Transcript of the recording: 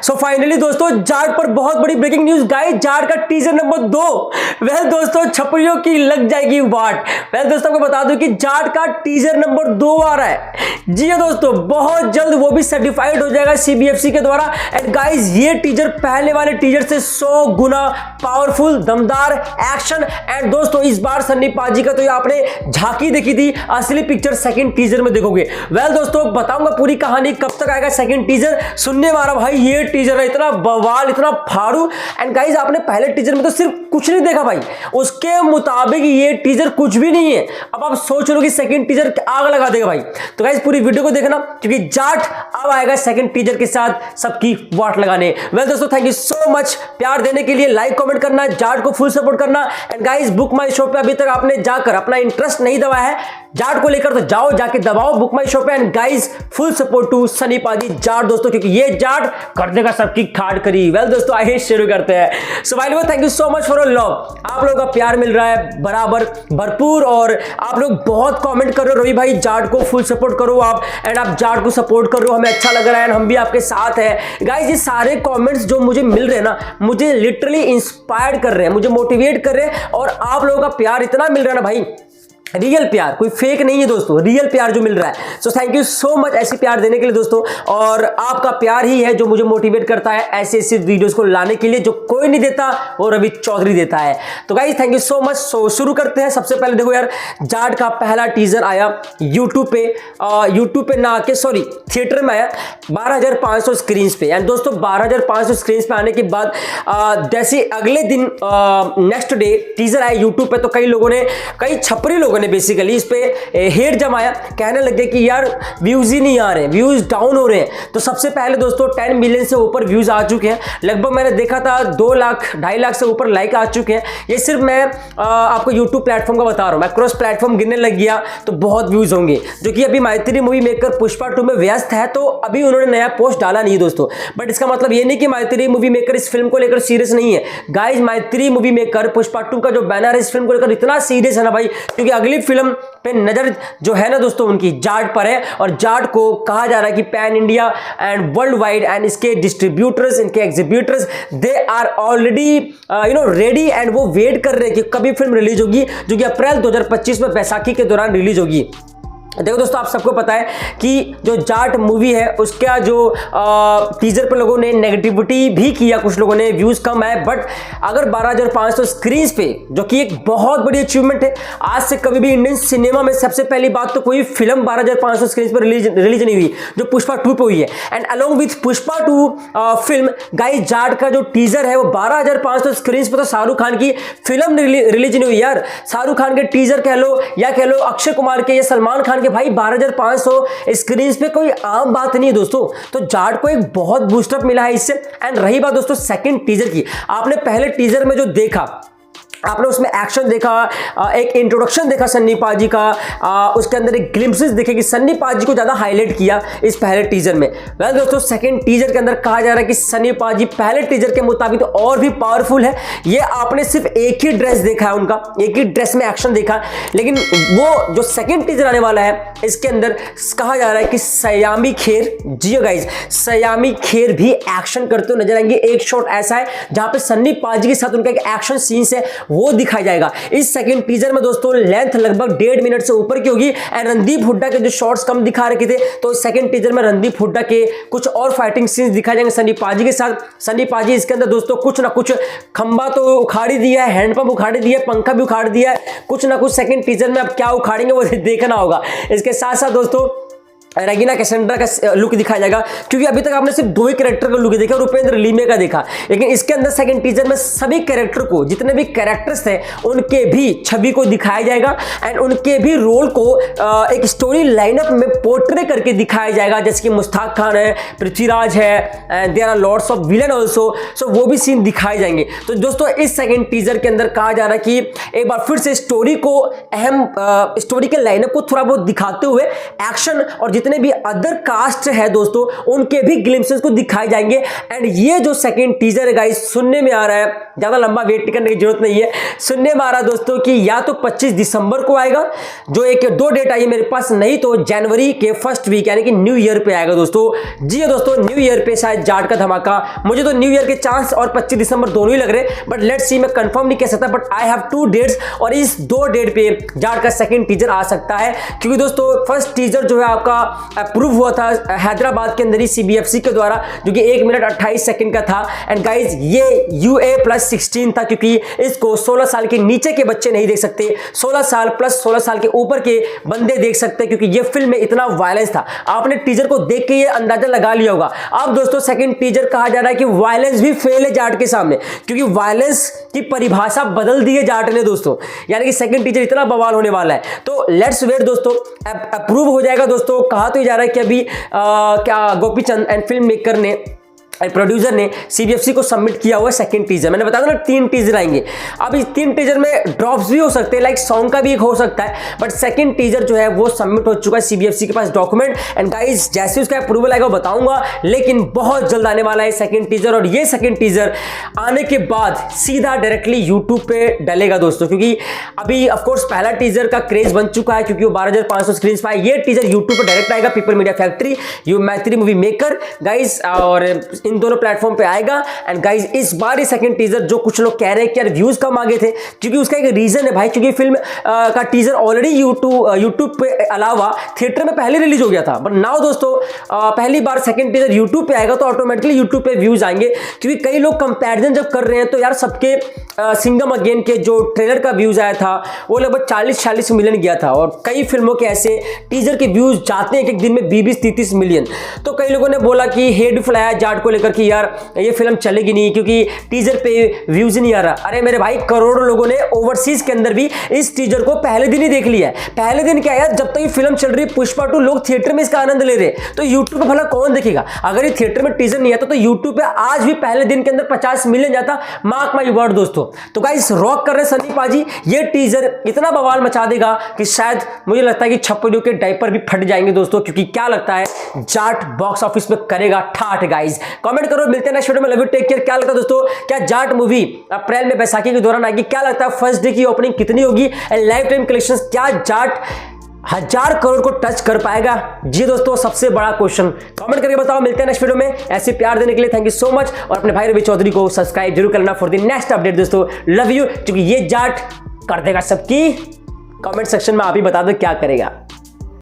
So finally दोस्तों जाट पर बहुत बड़ी ब्रेकिंग न्यूज गाइस, जाट का टीजर नंबर 2 वेल दोस्तों छपरियों की लग जाएगी वाट। वेल दोस्तों आपको बता दूं कि जाट का टीजर नंबर 2 आ रहा है। जी हां दोस्तों, बहुत जल्द वो भी सर्टिफाइड हो जाएगा सीबीएफसी के द्वारा। एंड गाइस ये टीजर पहले वाले टीजर से 100 गुना पावरफुल, दमदार एक्शन। एंड दोस्तों इस बार सन्नी पाजी का तो आपने झांकी देखी थी, असली पिक्चर सेकंड टीजर में देखोगे। वेल दोस्तों बताऊंगा पूरी कहानी, कब तक आएगा सेकंड टीजर, सुनने वाला भाई ये टीजर है इतना बवाल, इतना फाड़ू। एंड गाइस आपने पहले टीजर में तो सिर्फ कुछ नहीं देखा भाई, उसके मुताबिक ये टीजर कुछ भी नहीं है। अब आप सोच रहे हो कि सेकंड टीजर आग लगा देगा भाई, तो गाइस पूरी वीडियो को देखना क्योंकि जाट अब आएगा सेकंड टीजर के साथ सबकी वाट लगाने। वेल दोस्तों थैंक यू सो मच प्यार देने के लिए, लाइक कमेंट करना, जाट को फुल सपोर्ट करना। And guys book my show पे अभी तक आपने जाकर अपना इंटरेस्ट नहीं दबाया है जाट को लेकर तो जाओ, जाके दबाओ बुक माई शो पे। And guys full support to Sunny paaji Jaat दोस्तों, क्योंकि ये जाट कर देगा सबकी खाड़ करी। वेल दोस्तों आइए शुरू करते हैं। सो भाई thank you so much for love, आप लोगों का प्यार मिल रहा है बराबर भरपूर, और आप लोग बहुत कमेंट कर रहे हो रवि भाई जाट को फुल सपोर्ट करो आप, एंड आप जाट को सपोर्ट कर रहे हो, हमें अच्छा लग रहा है एंड हम भी आपके साथ हैं। गाइस ये सारे कमेंट्स जो मुझे मिल रहे हैं ना, मुझे लिटरली इंस्पायर कर रहे हैं, मुझे मोटिवेट कर रहे हैं, और आप लोगों का प्यार इतना मिल रहा है ना भाई, रियल प्यार, कोई फेक नहीं है दोस्तों, रियल प्यार जो मिल रहा है। So thank you so much ऐसी प्यार देने के लिए दोस्तों, और आपका प्यार ही है जो मुझे मोटिवेट करता है ऐसे ऐसे वीडियोस को लाने के लिए, जो कोई नहीं देता वो रवि चौधरी देता है। तो guys thank you so much. So शुरू करते हैं। सबसे पहले देखो यार, जाट का पहला टीजर आया यूट्यूब पे ना आके सॉरी थिएटर में आया 12,500 स्क्रीन पे। एंड दोस्तों 12,500 स्क्रीन पे आने के बाद जैसे अगले दिन नेक्स्ट डे टीजर आया यूट्यूब पे, तो कई लोगों ने, कई छपरी लोगों ने बेसिकली इस पे हेट जमाया, कहने लगे कि यार व्यूज ही नहीं आ रहे हैं, व्यूज डाउन हो रहे हैं। तो सबसे पहले दोस्तों 10 मिलियन से ऊपर व्यूज आ चुके हैं, लगभग मैंने देखा था 2 लाख 2.5 लाख से ऊपर लाइक आ चुके हैं। ये सिर्फ मैं आपको यूट्यूब प्लेटफॉर्म का बता रहा हूं, मैं क्रॉस प्लेटफॉर्म गिनने लग गया तो बहुत व्यूज होंगे। जो कि अभी मैत्री मूवी मेकर पुष्पा 2 में व्यस्त है, तो अभी उन्होंने नया पोस्ट डाला नहीं दोस्तों, बट इसका मतलब ये नहीं कि मैत्री मूवी मेकर इस फिल्म को लेकर सीरियस नहीं है। गाइज मैत्री मूवी मेकर पुष्पा 2 का जो बैनर है इस फिल्म को लेकर इतना सीरियस है ना भाई, क्योंकि अगली फिल्म पे नजर जो है ना दोस्तों उनकी जाट पर है, और जाट को कहा जा रहा है कि pan India and world wide, and इसके डिस्ट्रीब्यूटर्स, इनके exhibitors they are already ready, and वो वेट कर रहे हैं कि कभी फिल्म रिलीज होगी, जो कि अप्रैल 2025 में बैसाखी के दौरान रिलीज होगी। देखो दोस्तों आप सबको पता है कि जो जाट मूवी है उसका जो टीजर पे लोगों ने नेगेटिविटी भी किया, कुछ लोगों ने व्यूज कम आए, बट अगर 12,500 स्क्रीन पे, जो कि एक बहुत बड़ी अचीवमेंट है, आज से कभी भी इंडियन सिनेमा में सबसे पहली बात तो कोई फिल्म 12,500 स्क्रीन पर रिलीज नहीं हुई, जो पुष्पा 2 पे हुई है। And along with Pushpa 2 film guys Jat का जो टीजर है वो 12,500 स्क्रीन पर, तो शाहरुख खान की फिल्म रिलीज नहीं हुई यार, शाहरुख खान के टीजर कह लो या कह लो अक्षय कुमार के या सलमान खान के, भाई 12,500 स्क्रीन पे कोई आम बात नहीं है दोस्तों। तो जाट को एक बहुत बूस्टअप मिला है इससे। एंड रही बात दोस्तों सेकंड टीजर की, आपने पहले टीजर में जो देखा, आपने उसमें एक्शन देखा, एक इंट्रोडक्शन देखा सन्नी पाजी का, उसके अंदर एक ग्लिम्पसेस देखे कि सन्नी पाजी को ज्यादा हाईलाइट किया इस पहले टीजर में। वेल दोस्तों सेकंड टीजर के अंदर कहा जा रहा है कि सन्नी पाजी पहले टीजर के मुताबिक तो और भी पावरफुल है। ये आपने सिर्फ एक ही ड्रेस देखा है उनका, एक ही ड्रेस में एक्शन देखा, लेकिन वो जो सेकंड टीजर आने वाला है इसके अंदर कहा जा रहा है कि सयामी खेर, जी गाइस सयामी खेर भी एक्शन करते हुए नजर आएंगे। एक शॉट ऐसा है जहां पे सन्नी पाजी के साथ उनका एक एक्शन सीन है वो दिखाया जाएगा इस सेकंड टीजर में। दोस्तों लेंथ लगभग 1.5 मिनट से ऊपर की होगी, एंड रणदीप हुड्डा के जो शॉट्स कम दिखा रखे थे, तो सेकंड टीजर में रणदीप हुड्डा के कुछ और फाइटिंग सीन्स दिखाए जाएंगे सन्नी पाजी के साथ। सन्नी पाजी इसके अंदर दोस्तों कुछ ना कुछ खंबा तो उखाड़ी दिया है, हैंडपंप उखाड़ी दिया है, पंखा भी उखाड़ दिया है, कुछ ना कुछ सेकंड टीजर में अब क्या उखाड़ेंगे वो देखना होगा। इसके साथ साथ दोस्तों रेगिना कैसेंड्रा का लुक दिखाया जाएगा, क्योंकि अभी तक आपने सिर्फ 2 ही कैरेक्टर का लुक देखा, रुपेंद्र लीमे का देखा, लेकिन इसके अंदर सेकंड टीजर में सभी कैरेक्टर को, जितने भी कैरेक्टर्स थे उनके भी छवि को दिखाया जाएगा, एंड उनके भी रोल को एक स्टोरी लाइनअप में पोर्ट्रे करके दिखाया जाएगा, जैसे कि मुश्ताक खान है, पृथ्वीराज है, and there are lots of villain also, so वो भी सीन दिखाए जाएंगे। तो दोस्तों इस सेकंड टीजर के अंदर कहा जा रहा है कि एक बार फिर से स्टोरी को, अहम स्टोरी के लाइनअप को थोड़ा बहुत दिखाते हुए एक्शन और जितने भी अदर कास्ट है दोस्तों उनके भी ग्लिम्सेस को दिखाए जाएंगे। एंड ये जो सेकंड टीजर है गाइस सुनने में आ रहा है, ज्यादा लंबा वेट करने की जरूरत नहीं है, सुनने में आ रहा है दोस्तों कि या तो 25 दिसंबर को आएगा, जो एक 2 डेट आई है मेरे पास, नहीं तो जनवरी के फर्स्ट वीक यानी कि न्यू ईयर पे आएगा दोस्तों। जी दोस्तों, न्यू ईयर पे शायद जाट का धमाका, मुझे तो न्यू ईयर के चांस और 25 दिसंबर दोनों ही लग रहे, बट लेट्स सी, मैं कंफर्म नहीं कह सकता, बट आई हैव 2 डेट्स और इस 2 डेट पे जाट का सेकंड टीजर आ सकता है। क्योंकि दोस्तों फर्स्ट टीजर जो है आपका अप्रूव हुआ था हैदराबाद के अंदर ही CBFC के द्वारा, जो कि 1 मिनट 28 सेकंड का था। एंड गाइज ये UA+16 था, क्योंकि इसको 16 साल के नीचे के बच्चे नहीं देख सकते, 16 साल प्लस 16 साल के ऊपर के बंदे देख सकते, क्योंकि ये फिल्म में इतना वायलेंस था। आपने टीजर को देख के ये अंदाजा लगा लिया होगा। अब दोस्तों सेकंड टीजर कहा जा रहा है कि वायलेंस भी फेल है जाट के सामने, क्योंकि वायलेंस की परिभाषा बदल दी है जाट ने दोस्तों, यानी कि सेकंड टीजर इतना बवाल होने वाला है। तो लेट्स वेट दोस्तों, अप्रूव हो जाएगा दोस्तों। कहा तो जा रहा है कि अभी क्या गोपीचंद एंड फिल्म मेकर ने, प्रोड्यूसर ने CBFC को सबमिट किया हुआ है सेकंड टीजर। मैंने बताया ना 3 टीजर आएंगे। अब इस 3 टीजर में ड्रॉप्स भी हो सकते हैं, लाइक सॉन्ग का भी एक हो सकता है, बट सेकंड टीजर जो है वो सबमिट हो चुका है CBFC के पास डॉक्यूमेंट। एंड गाइस जैसे उसका अप्रूवल आएगा बताऊंगा, लेकिन बहुत जल्द आने वाला है सेकंड टीजर। और ये सेकंड टीजर आने के बाद सीधा डायरेक्टली यूट्यूब पे डलेगा दोस्तों, क्योंकि अभी ऑफकोर्स पहला टीजर का क्रेज बन चुका है, क्योंकि वो 12,500 स्क्रीन पर है। ये टीजर यूट्यूब पर डायरेक्ट आएगा, पीपल मीडिया फैक्ट्री, मैत्री मूवी मेकर गाइस, और इन दोनों प्लेटफॉर्म पे आएगा। एंड गाइस इस बार ये सेकंड टीजर, जो कुछ लोग कह रहे हैं कि यार व्यूज कम आ गए थे, क्योंकि उसका एक रीजन है भाई, क्योंकि फिल्म का टीजर ऑलरेडी यूट्यूब पे अलावा थिएटर में पहले रिलीज हो गया था, बट नाउ दोस्तों पहली बार सेकंड टीजर यूट्यूब पे आएगा, तो ऑटोमेटिकली यूट्यूब पे व्यूज आएंगे। क्योंकि कई लोग कंपैरिजन जब कर रहे हैं तो यार सबके सिंघम अगेन के जो ट्रेलर का व्यूज आया था वो लगभग 40-46 मिलियन गया था, और कई फिल्मों के ऐसे टीजर के व्यूज जाते हैं एक दिन में 20-30 मिलियन। तो कई लोगों ने बोला कि हेड फुलाया जाट को लेकर कि यार ये फिल्म चलेगी नहीं क्योंकि टीजर पे व्यूज नहीं आ रहा। अरे मेरे भाई, करोड़ों लोगों ने ओवरसीज के अंदर भी इस टीजर को पहले दिन ही देख लिया है। पहले दिन क्या यार, जब तक ये फिल्म चल रही है पुष्पा 2, लोग थिएटर में इसका आनंद ले रहे, तो यूट्यूब पे भला कौन देखेगा? अगर ये थिएटर में टीजर नहीं आता तो यूट्यूब पे आज भी पहले दिन के अंदर 50 मिलियन जाता, मार्क माई वर्ड दोस्तों। तो गाइस रॉक कर रहे सनी पाजी, ये टीजर इतना बवाल मचा देगा कि शायद मुझे लगता है कि छपरियों के डायपर भी फट जाएंगे दोस्तों, क्योंकि क्या लगता है जाट बॉक्स ऑफिस में करेगा ठाठ। गाइस कमेंट करो, मिलते हैं नेक्स्ट वीडियो में, लव यू, टेक केयर। क्या लगता है दोस्तों, क्या जाट मूवी अप्रैल में बैसाखी के दौरान आएगी? क्या लगता है फर्स्ट डे की ओपनिंग कितनी होगी? एंड लाइफ टाइम कलेक्शंस क्या जाट 1000 करोड़ को टच कर पाएगा? जी दोस्तों, सबसे बड़ा क्वेश्चन, कमेंट करके बताओ। मिलते हैं नेक्स्ट वीडियो में। ऐसे प्यार देने के लिए थैंक यू सो मच, और अपने भाई रवि चौधरी को सब्सक्राइब जरूर करना फॉर द नेक्स्ट अपडेट दोस्तों। लव यू, क्योंकि ये जाट कर देगा सबकी। कमेंट सेक्शन में आप ही बता दो क्या करेगा।